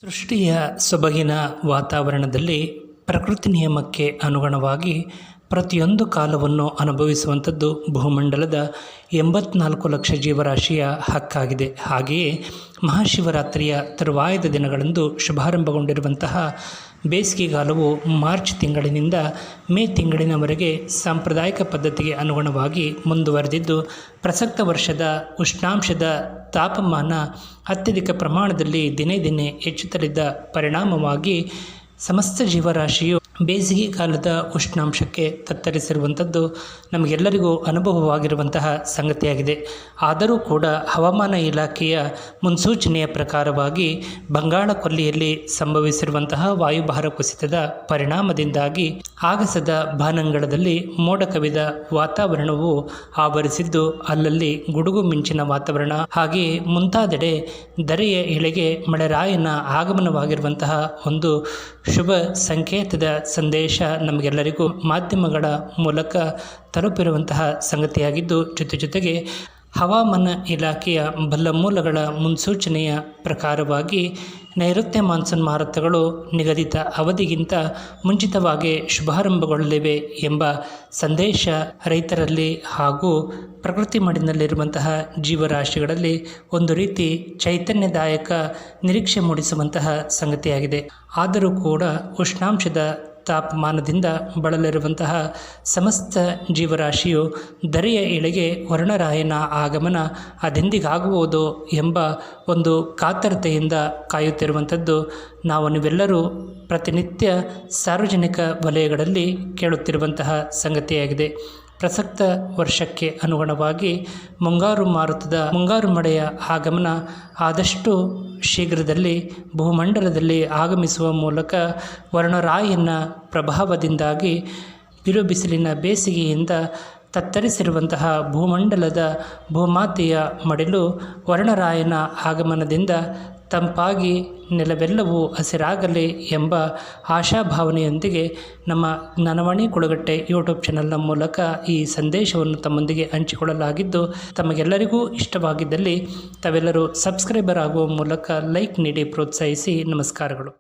ಸೃಷ್ಟಿಯ ಸೊಬಗಿನ ವಾತಾವರಣದಲ್ಲಿ ಪ್ರಕೃತಿ ನಿಯಮಕ್ಕೆ ಅನುಗುಣವಾಗಿ ಪ್ರತಿಯೊಂದು ಕಾಲವನ್ನು ಅನುಭವಿಸುವಂಥದ್ದು ಭೂಮಂಡಲದ 84 ಲಕ್ಷ ಜೀವರಾಶಿಯ ಹಕ್ಕಾಗಿದೆ. ಹಾಗೆಯೇ ಮಹಾಶಿವರಾತ್ರಿಯ ತರುವಾಯದ ದಿನಗಳಂದು ಶುಭಾರಂಭಗೊಂಡಿರುವಂತಹ ಬೇಸಿಗೆಗಾಲವು ಮಾರ್ಚ್ ತಿಂಗಳಿನಿಂದ ಮೇ ತಿಂಗಳಿನವರೆಗೆ ಸಾಂಪ್ರದಾಯಿಕ ಪದ್ಧತಿಗೆ ಅನುಗುಣವಾಗಿ ಮುಂದುವರೆದಿದ್ದು, ಪ್ರಸಕ್ತ ವರ್ಷದ ಉಷ್ಣಾಂಶದ ತಾಪಮಾನ ಅತ್ಯಧಿಕ ಪ್ರಮಾಣದಲ್ಲಿ ದಿನೇ ದಿನೇ ಹೆಚ್ಚುತ್ತಲಿದ್ದ ಪರಿಣಾಮವಾಗಿ ಸಮಸ್ತ ಜೀವರಾಶಿಯು ಬೇಸಿಗೆ ಕಾಲದ ಉಷ್ಣಾಂಶಕ್ಕೆ ತತ್ತರಿಸಿರುವಂಥದ್ದು ನಮಗೆಲ್ಲರಿಗೂ ಅನುಭವವಾಗಿರುವಂತಹ ಸಂಗತಿಯಾಗಿದೆ. ಆದರೂ ಕೂಡ ಹವಾಮಾನ ಇಲಾಖೆಯ ಮುನ್ಸೂಚನೆಯ ಪ್ರಕಾರವಾಗಿ ಬಂಗಾಳ ಕೊಲ್ಲಿಯಲ್ಲಿ ಸಂಭವಿಸಿರುವಂತಹ ವಾಯುಭಾರ ಕುಸಿತದ ಪರಿಣಾಮದಿಂದಾಗಿ ಆಗಸದ ಬಾನಂಗಳದಲ್ಲಿ ಮೋಡ ಕವಿದ ವಾತಾವರಣವು ಆವರಿಸಿದ್ದು, ಅಲ್ಲಲ್ಲಿ ಗುಡುಗು ಮಿಂಚಿನ ವಾತಾವರಣ ಹಾಗೆಯೇ ಮುಂತಾದೆಡೆ ಧರೆಯ ಎಳೆಗೆ ಮಳೆರಾಯನ ಆಗಮನವಾಗಿರುವಂತಹ ಒಂದು ಶುಭ ಸಂಕೇತದ ಸಂದೇಶ ನಮಗೆಲ್ಲರಿಗೂ ಮಾಧ್ಯಮಗಳ ಮೂಲಕ ತಲುಪಿರುವಂತಹ ಸಂಗತಿಯಾಗಿದ್ದು, ಜೊತೆಗೆ ಹವಾಮಾನ ಇಲಾಖೆಯ ಬಲ್ಲ ಮೂಲಗಳ ಮುನ್ಸೂಚನೆಯ ಪ್ರಕಾರವಾಗಿ ನೈಋತ್ಯ ಮಾನ್ಸೂನ್ ಮಾರುತಗಳು ನಿಗದಿತ ಅವಧಿಗಿಂತ ಮುಂಚಿತವಾಗಿ ಶುಭಾರಂಭಗೊಳ್ಳಲಿವೆ ಎಂಬ ಸಂದೇಶ ರೈತರಲ್ಲಿ ಹಾಗೂ ಪ್ರಕೃತಿ ಮಡಿನಲ್ಲಿರುವಂತಹ ಜೀವರಾಶಿಗಳಲ್ಲಿ ಒಂದು ರೀತಿ ಚೈತನ್ಯದಾಯಕ ನಿರೀಕ್ಷೆ ಮೂಡಿಸುವಂತಹ ಸಂಗತಿಯಾಗಿದೆ. ಆದರೂ ಕೂಡ ಉಷ್ಣಾಂಶದ ತಾಪಮಾನದಿಂದ ಬಳಲಿರುವಂತಹ ಸಮಸ್ತ ಜೀವರಾಶಿಯು ಧರೆಯ ಎಳೆಗೆ ವರುಣರಾಯನ ಆಗಮನ ಅದೆಂದಿಗಾಗುವುದೋ ಎಂಬ ಒಂದು ಕಾತರತೆಯಿಂದ ಕಾಯುತ್ತಿರುವಂಥದ್ದು ನೀವೆಲ್ಲರೂ ಪ್ರತಿನಿತ್ಯ ಸಾರ್ವಜನಿಕ ವಲಯಗಳಲ್ಲಿ ಕೇಳುತ್ತಿರುವಂತಹ ಸಂಗತಿಯಾಗಿದೆ. ಪ್ರಸಕ್ತ ವರ್ಷಕ್ಕೆ ಅನುಗುಣವಾಗಿ ಮುಂಗಾರು ಮಳೆಯ ಆಗಮನ ಆದಷ್ಟು ಶೀಘ್ರದಲ್ಲಿ ಭೂಮಂಡಲದಲ್ಲಿ ಆಗಮಿಸುವ ಮೂಲಕ ವರುಣರಾಯನ ಪ್ರಭಾವದಿಂದಾಗಿ ಬಿರುಬಿಸಿಲಿನ ಬೇಸಿಗೆಯಿಂದ ತತ್ತರಿಸಿರುವಂತಹ ಭೂಮಂಡಲದ ಭೂಮಾತೆಯ ಮಡಿಲು ವರುಣರಾಯನ ಆಗಮನದಿಂದ ತಂಪಾಗಿ ನೆಲವೆಲ್ಲವೂ ಹಸಿರಾಗಲಿ ಎಂಬ ಆಶಾಭಾವನೆಯೊಂದಿಗೆ ನಮ್ಮ ಜ್ಞಾನವಾಣಿ ಕುಳಗಟ್ಟೆ ಯೂಟ್ಯೂಬ್ ಚಾನಲ್ನ ಮೂಲಕ ಈ ಸಂದೇಶವನ್ನು ತಮ್ಮೊಂದಿಗೆ ಹಂಚಿಕೊಳ್ಳಲಾಗಿದ್ದು, ತಮಗೆಲ್ಲರಿಗೂ ಇಷ್ಟವಾಗಿದ್ದಲ್ಲಿ ತಾವೆಲ್ಲರೂ ಸಬ್ಸ್ಕ್ರೈಬರ್ ಆಗುವ ಮೂಲಕ ಲೈಕ್ ನೀಡಿ ಪ್ರೋತ್ಸಾಹಿಸಿ. ನಮಸ್ಕಾರಗಳು.